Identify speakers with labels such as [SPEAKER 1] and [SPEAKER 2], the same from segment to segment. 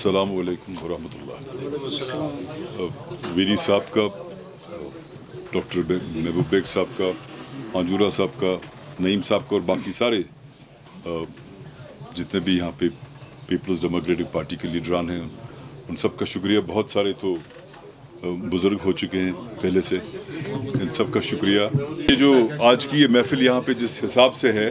[SPEAKER 1] अस्सलाम वालेकुम वरहमतुल्लाह। वीरी साहब का, डॉक्टर महबूब बेग साहब का, आंजूरा साहब का, नईम साहब का और बाकी सारे जितने भी यहाँ पे पीपल्स डेमोक्रेटिक पार्टी के लीडरान हैं उन सब का शुक्रिया। बहुत सारे तो बुज़ुर्ग हो चुके हैं पहले से, इन सब का शुक्रिया। ये जो आज की ये महफिल यहाँ पे जिस हिसाब से है,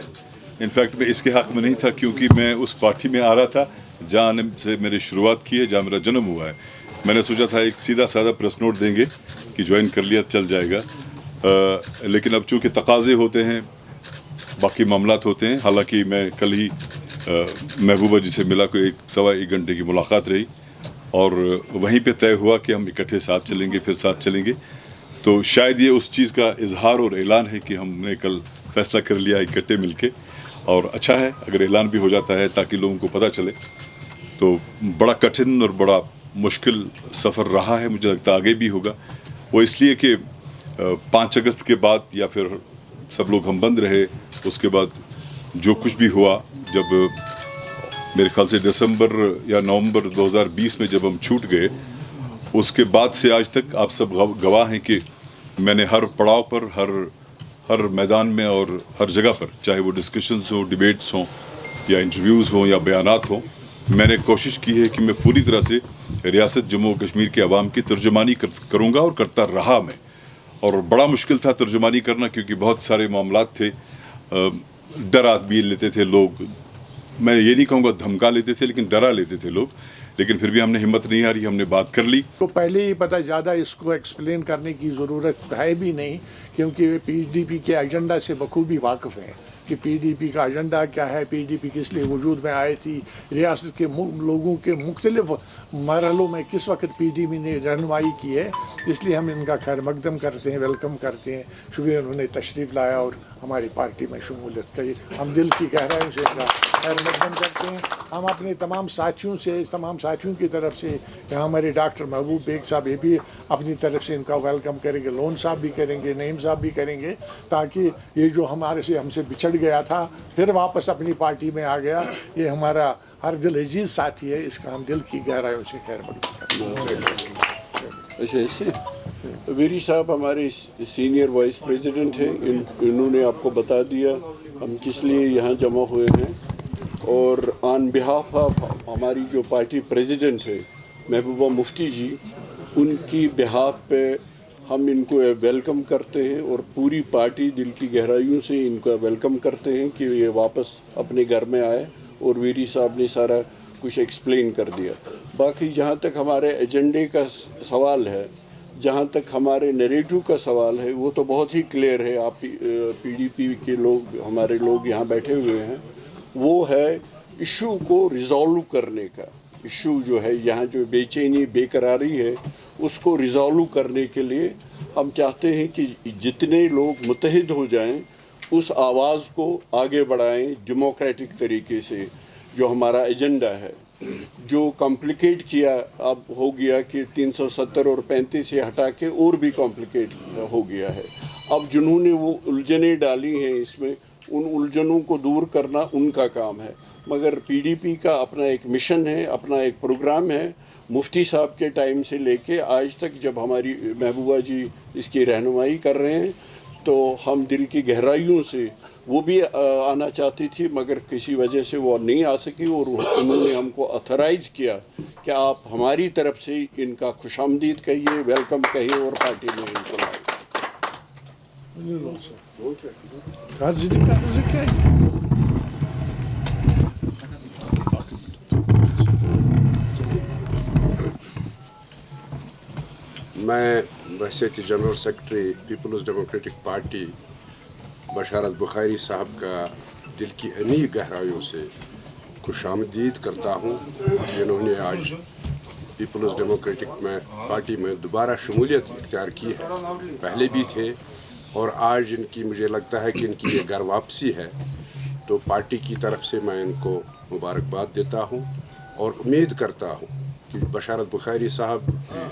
[SPEAKER 1] इनफैक्ट मैं इसके हक़ में नहीं था क्योंकि मैं उस पार्टी में आ रहा था जहाँ से मेरी शुरुआत की है, जहाँ मेरा जन्म हुआ है। मैंने सोचा था एक सीधा साधा प्रेस नोट देंगे कि ज्वाइन कर लिया चल जाएगा, लेकिन अब चूँकि तकाज़े होते हैं, बाकी मामलात होते हैं। हालांकि मैं कल ही महबूबा जी से मिला, कोई सवा एक घंटे की मुलाकात रही और वहीं पे तय हुआ कि हम इकट्ठे साथ चलेंगे, फिर साथ चलेंगे। तो शायद ये उस चीज़ का इजहार और ऐलान है कि हमने कल फैसला कर लिया इकट्ठे मिलके, और अच्छा है अगर ऐलान भी हो जाता है ताकि लोगों को पता चले। तो बड़ा कठिन और बड़ा मुश्किल सफ़र रहा है, मुझे लगता है आगे भी होगा। वो इसलिए कि 5 अगस्त के बाद या फिर सब लोग हम बंद रहे, उसके बाद जो कुछ भी हुआ, जब मेरे ख्याल से दिसंबर या नवंबर 2020 में जब हम छूट गए, उसके बाद से आज तक आप सब गवाह हैं कि मैंने हर पड़ाव पर, हर मैदान में और हर जगह पर, चाहे वो डिस्कशंस हो, डिबेट्स हों या इंटरव्यूज़ हों या बयानात हों, मैंने कोशिश की है कि मैं पूरी तरह से रियासत जम्मू कश्मीर के अवाम की तर्जुमानी करूँगा और करता रहा मैं। और बड़ा मुश्किल था तर्जुमानी करना क्योंकि बहुत सारे मामलात थे, डरा भी लेते थे लोग, मैं ये नहीं कहूँगा धमका लेते थे, लेकिन डरा लेते थे लोग। लेकिन फिर भी हमने हिम्मत नहीं हारी, हमने बात कर ली।
[SPEAKER 2] तो पहले ही पता, ज़्यादा इसको एक्सप्लेन करने की ज़रूरत है भी नहीं क्योंकि वे पीडीपी के एजेंडा से बखूबी वाकिफ़ हैं कि पीडीपी का एजेंडा क्या है, पीडीपी किस लिए वजूद में आई थी, रियासत के लोगों के मुख्तलिफ मरहलों में किस वक्त पीडीपी ने रहनुमाई की है। इसलिए हम इनका खैर मकदम करते हैं, वेलकम करते हैं। शुक्रिया उन्होंने तशरीफ़ लाया और हमारी पार्टी में शमूलियत की। हम दिल की गहराइयों से इनका खैर मकदम करते हैं। हम अपने तमाम साथियों की तरफ से, यहाँ हमारे डॉक्टर महबूब बेग साहब ये भी अपनी तरफ से इनका वेलकम करेंगे, लोन साहब भी करेंगे, नईम साहब भी करेंगे, ताकि ये जो हमसे बिछड़ गया था फिर वापस अपनी पार्टी में आ गया, ये हमारा हर दिल अजीज़ साथी है। इसका हम दिल की गहराइयों से खैर मकदम करते हैं।
[SPEAKER 3] वीरी साहब हमारे सीनियर वाइस प्रेसिडेंट हैं, इन्होंने आपको बता दिया हम किस लिए यहाँ जमा हुए हैं। और ऑन बिहाफ ऑफ हमारी जो पार्टी प्रेसिडेंट है महबूबा मुफ्ती जी, उनकी बिहाफ पे हम इनको वेलकम करते हैं और पूरी पार्टी दिल की गहराइयों से इनका वेलकम करते हैं कि ये वापस अपने घर में आए। और वीरी साहब ने सारा कुछ एक्सप्लेन कर दिया। बाकी जहाँ तक हमारे एजेंडे का सवाल है, जहाँ तक हमारे नैरेटिव का सवाल है, वो तो बहुत ही क्लियर है। आप पीडीपी के लोग, हमारे लोग यहाँ बैठे हुए हैं, वो है इशू को रिज़ॉल्व करने का। इशू जो है यहाँ जो बेचैनी बेकरारी है, उसको रिज़ॉल्व करने के लिए हम चाहते हैं कि जितने लोग मुत्तहिद हो जाएं, उस आवाज़ को आगे बढ़ाएं डेमोक्रेटिक तरीके से। जो हमारा एजेंडा है, जो कॉम्प्लिकेट किया अब हो गया कि 370 और 35 से हटा के और भी कॉम्प्लिकेट हो गया है। अब जिन्होंने वो उलझनें डाली हैं इसमें, उन उलझनों को दूर करना उनका काम है। मगर पीडीपी का अपना एक मिशन है, अपना एक प्रोग्राम है। मुफ्ती साहब के टाइम से लेके आज तक जब हमारी महबूबा जी इसकी रहनुमाई कर रहे हैं, तो हम दिल की गहराइयों से, वो भी आना चाहती थी मगर किसी वजह से वो नहीं आ सकी, और उन्होंने हमको ऑथराइज़ किया कि आप हमारी तरफ से इनका खुशामदीद कहिए, वेलकम कहिए और पार्टी में इनको लाए।
[SPEAKER 4] मैं वैसे कि general secretary people's democratic party Basharat Bukhari sahab का दिल की अनीह गहराइयों से खुशामदीद करता हूँ, जिन्होंने आज पीपल्स डेमोक्रेटिक पार्टी में दोबारा शमूलियत इख्तियार की है। पहले भी थे और आज इनकी, मुझे लगता है कि इनकी ये घर वापसी है। तो पार्टी की तरफ से मैं इनको मुबारकबाद देता हूँ और उम्मीद करता हूँ कि बशारत बुखारी साहब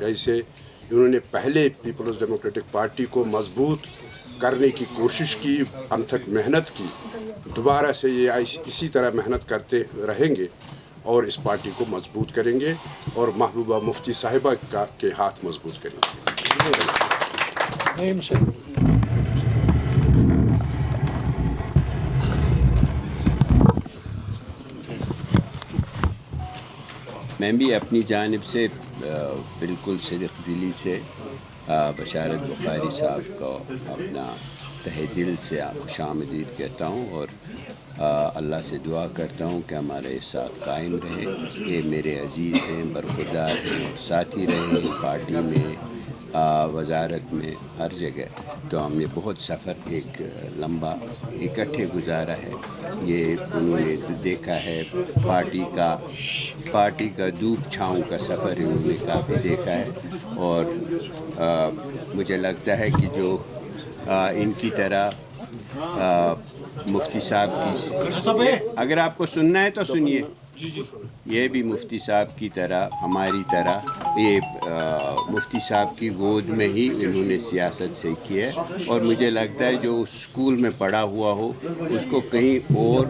[SPEAKER 4] जैसे इन्होंने पहले पीपल्स डेमोक्रेटिक पार्टी को मजबूत करने की कोशिश की, अनथक मेहनत की, दोबारा से ये इसी तरह मेहनत करते रहेंगे اور اس پارٹی کو مضبوط کریں گے اور محبوبہ مفتی صاحبہ کے ہاتھ مضبوط کریں گے.
[SPEAKER 2] نعیم سے
[SPEAKER 5] میں بھی اپنی جانب سے بالکل صدق دلی سے بشارت بخاری صاحب کو اپنا تہ دل سے خوش آمدید کہتا ہوں اور اللہ سے دعا کرتا ہوں کہ ہمارے ساتھ قائم رہے. یہ میرے عزیز ہیں، برخوردار ہیں اور ساتھی رہے ہیں پارٹی میں، وزارت میں، ہر جگہ. تو ہم نے بہت سفر ایک لمبا اکٹھے گزارا ہے. یہ انہوں نے دیکھا ہے پارٹی کا دھوپ چھاؤں کا سفر انہوں نے کافی دیکھا ہے. اور مجھے لگتا ہے کہ جو ان کی طرح مفتی صاحب کی، اگر آپ کو سننا ہے تو سنیے، یہ بھی مفتی صاحب کی طرح، ہماری طرح، یہ مفتی صاحب کی گود میں ہی انہوں نے سیاست سے کی ہے. اور مجھے لگتا ہے جو اسکول میں پڑھا ہوا ہو اس کو کہیں اور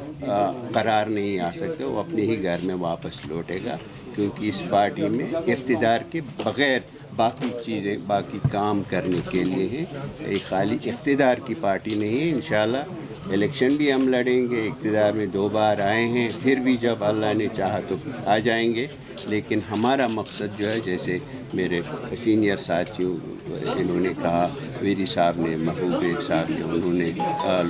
[SPEAKER 5] قرار نہیں آ سکتے، وہ اپنے ہی گھر میں واپس لوٹے گا. کیونکہ اس پارٹی میں اقتدار کے بغیر باقی چیزیں، باقی کام کرنے کے لیے ہیں. یہ خالی اقتدار کی پارٹی نہیں ہے. انشاءاللہ الیکشن بھی ہم لڑیں گے، اقتدار میں 2 بار آئے ہیں، پھر بھی جب اللہ نے چاہا تو آ جائیں گے. لیکن ہمارا مقصد جو ہے، جیسے میرے سینئر ساتھیوں انہوں نے کہا، ویری صاحب نے، محبوب بیگ صاحب نے، انہوں نے،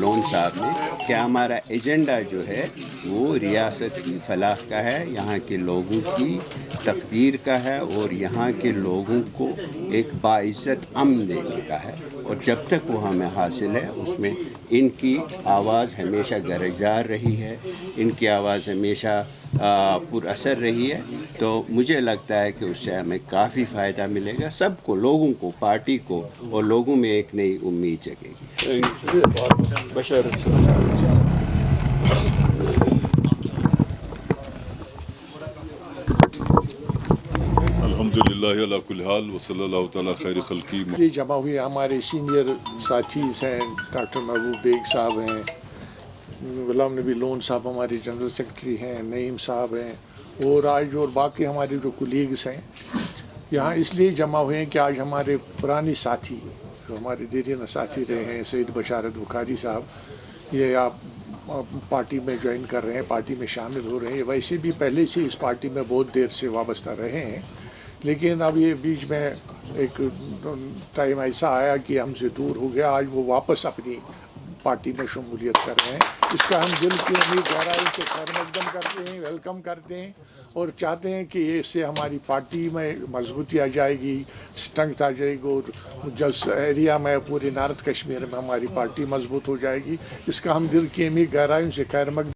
[SPEAKER 5] لون صاحب نے، کہ ہمارا ایجنڈا جو ہے وہ ریاست کی فلاح کا ہے، یہاں کے لوگوں کی تقدیر کا ہے اور یہاں کے لوگوں کو ایک باعزت امن دینے کا ہے. اور جب تک وہ ہمیں حاصل ہے اس میں ان کی آواز ہمیشہ گرجدار رہی ہے، ان کی آواز ہمیشہ پر اثر رہی ہے. تو مجھے لگتا ہے کہ اس سے ہمیں کافی فائدہ ملے گا، سب کو، لوگوں کو، پارٹی کو، اور لوگوں میں ایک نئی امید جگے گی.
[SPEAKER 3] بشارت صاحب.
[SPEAKER 1] الحمدللہ علی کل حال وصلی اللہ تعالیٰ خیر خلقی.
[SPEAKER 2] یہ جمع ہوئے ہمارے سینئر ساتھیز ہیں، ڈاکٹر محبوب بیگ صاحب ہیں، غلام نبی لون صاحب ہمارے جنرل سیکرٹری ہیں، نعیم صاحب ہیں، اور آج اور باقی ہمارے جو کولیگز ہیں یہاں اس لیے جمع ہوئے ہیں کہ آج ہمارے پرانے ساتھی، جو ہمارے دیرینہ ساتھی رہے ہیں، سید بشارت بخاری صاحب، یہ آپ پارٹی میں جوائن کر رہے ہیں، پارٹی میں شامل ہو رہے ہیں. ویسے بھی پہلے سے اس پارٹی میں بہت دیر سے وابستہ رہے ہیں، لیکن اب یہ بیچ میں ایک ٹائم ایسا آیا کہ ہم سے دور ہو گیا. آج وہ واپس اپنی پارٹی میں شمولیت کر رہے ہیں. اس کا ہم دل کی امید گہرائی سے خیر مقدم کرتے ہیں، ویلکم کرتے ہیں، اور چاہتے ہیں کہ اس سے ہماری پارٹی میں مضبوطی آ جائے گی، اسٹرنگتھ آ جائے گی، اور جس ایریا میں پورے نارتھ کشمیر میں ہماری پارٹی مضبوط ہو جائے گی. اس کا ہم دل کی امید گہرائی سے خیر مقدم